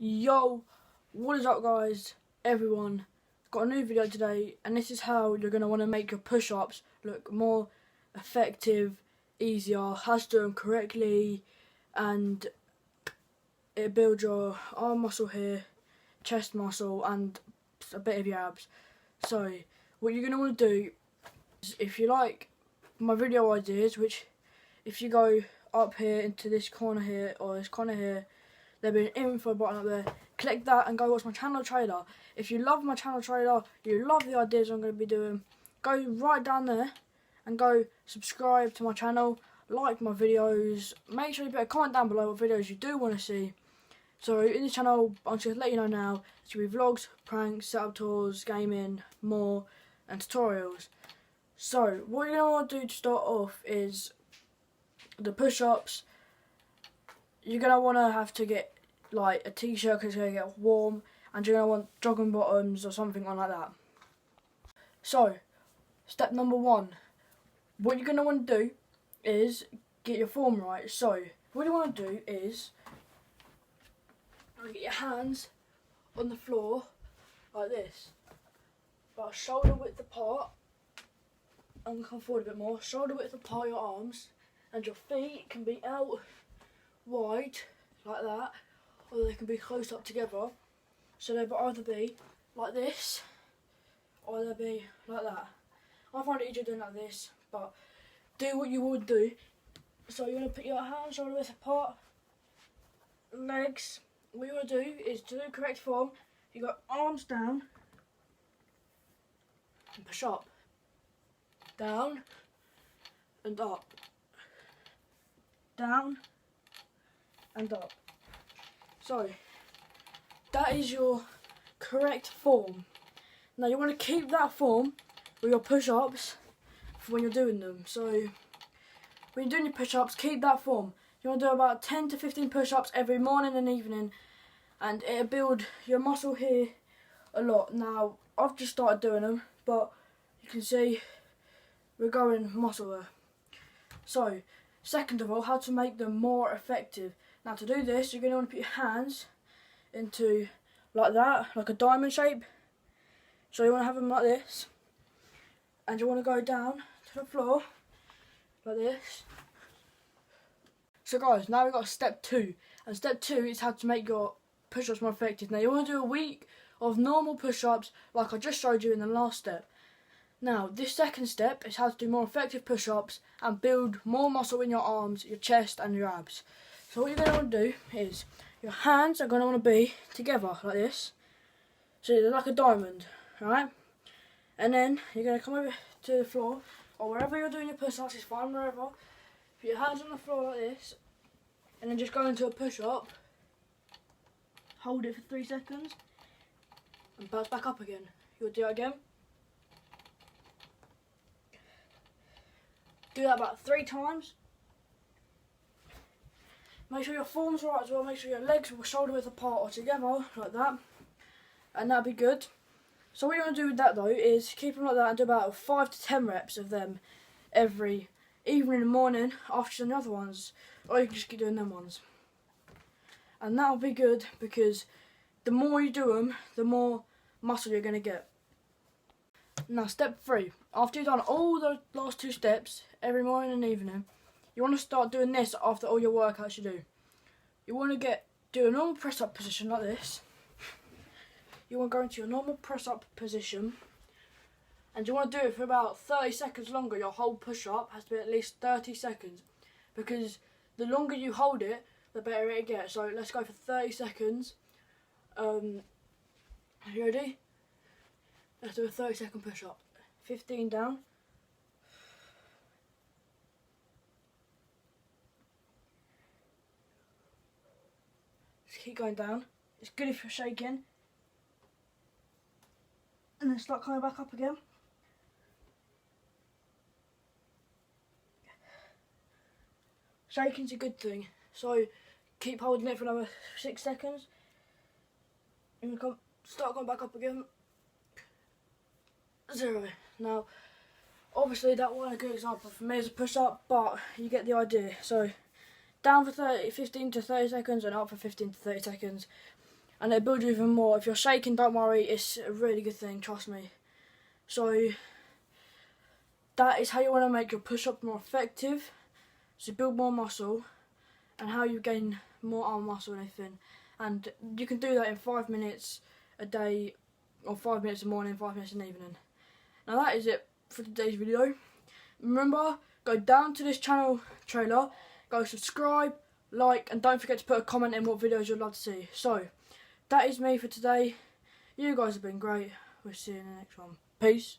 Yo, what is up guys, everyone, got a new video today and this is how you're going to want to make your push-ups look more effective, easier, how to do them correctly, and it builds your arm muscle here, chest muscle and a bit of your abs. So what you're going to want to do is, if you like my video ideas, which if you go up here into this corner here or this corner here, there'll be an info button up there. Click that and go watch my channel trailer. If you love my channel trailer, you love the ideas I'm going to be doing, go right down there and go subscribe to my channel, like my videos, make sure you put a comment down below what videos you do want to see. So in this channel, I'm just going to let you know now, it's going to be vlogs, pranks, setup tours, gaming, more, and tutorials. So what you're going to want to do to start off is the push-ups. You're going to want to have to get like a t-shirt because it's going to get warm, and you're going to want jogging bottoms or something like that. So, step number one, what you're going to want to do is get your form right. So, what you want to do is get your hands on the floor like this, about shoulder width apart, and come forward a bit more, shoulder width apart your arms, and your feet can be out wide like that, or they can be close up together. So they'll either be like this or they'll be like that. I find it easier doing like this, but do what you would do. So you're going to put your hands shoulder width apart, legs. What you want to do is, to do the correct form, you got arms down and push up, down and up, down and up. So that is your correct form. Now you want to keep that form with your push-ups for when you're doing them. So when you're doing your push-ups, keep that form. You want to do about 10 to 15 push-ups every morning and evening, and it'll build your muscle here a lot. Now I've just started doing them, but you can see we're going muscle there. So second of all, how to make them more effective. Now to do this, you're going to want to put your hands into like that, like a diamond shape. So you want to have them like this, and you want to go down to the floor like this. So guys, now we've got step 2, and step 2 is how to make your push-ups more effective. Now you want to do a week of normal push-ups like I just showed you in the last step. Now this second step is how to do more effective push-ups and build more muscle in your arms, your chest and your abs. So what you're going to want to do is, your hands are going to want to be together like this, so they're like a diamond, right? And then you're going to come over to the floor, or wherever you're doing your push-ups, it's fine, wherever. Put your hands on the floor like this, and then just go into a push-up, hold it for 3 seconds, and bounce back up again. You'll do it again. Do that about 3 times. Make sure your form's right as well, make sure your legs will shoulder width apart or together, like that, and that'll be good. So what you want to do with that though is keep them like that and do about 5 to 10 reps of them every evening and morning after you've done the other ones, or you can just keep doing them ones. And that'll be good because the more you do them, the more muscle you're going to get. Now step 3, after you've done all the last 2 steps every morning and evening, you want to start doing this after all your workouts you do. You want to do a normal press up position like this. You want to go into your normal press up position, and you want to do it for about 30 seconds longer. Your whole push up has to be at least 30 seconds, because the longer you hold it, the better it gets. So let's go for 30 seconds. Are you ready? Let's do a 30-second push up. 15 down. Keep going down. It's good if you're shaking. And then start coming back up again. Shaking's a good thing. So keep holding it for another 6 seconds. And start going back up again. 0. Now, obviously that wasn't a good example for me as a push up, but you get the idea. So down for 15 to 30 seconds and up for 15 to 30 seconds. and it'll build you even more. If you're shaking, don't worry, it's a really good thing, trust me. So that is how you want to make your push-ups more effective, so build more muscle, and how you gain more arm muscle and everything. And you can do that in 5 minutes a day, or 5 minutes in the morning, 5 minutes in the evening. Now that is it for today's video. Remember, go down to this channel trailer, go subscribe, like, and don't forget to put a comment in what videos you'd love to see. So, that is me for today. You guys have been great. We'll see you in the next one. Peace.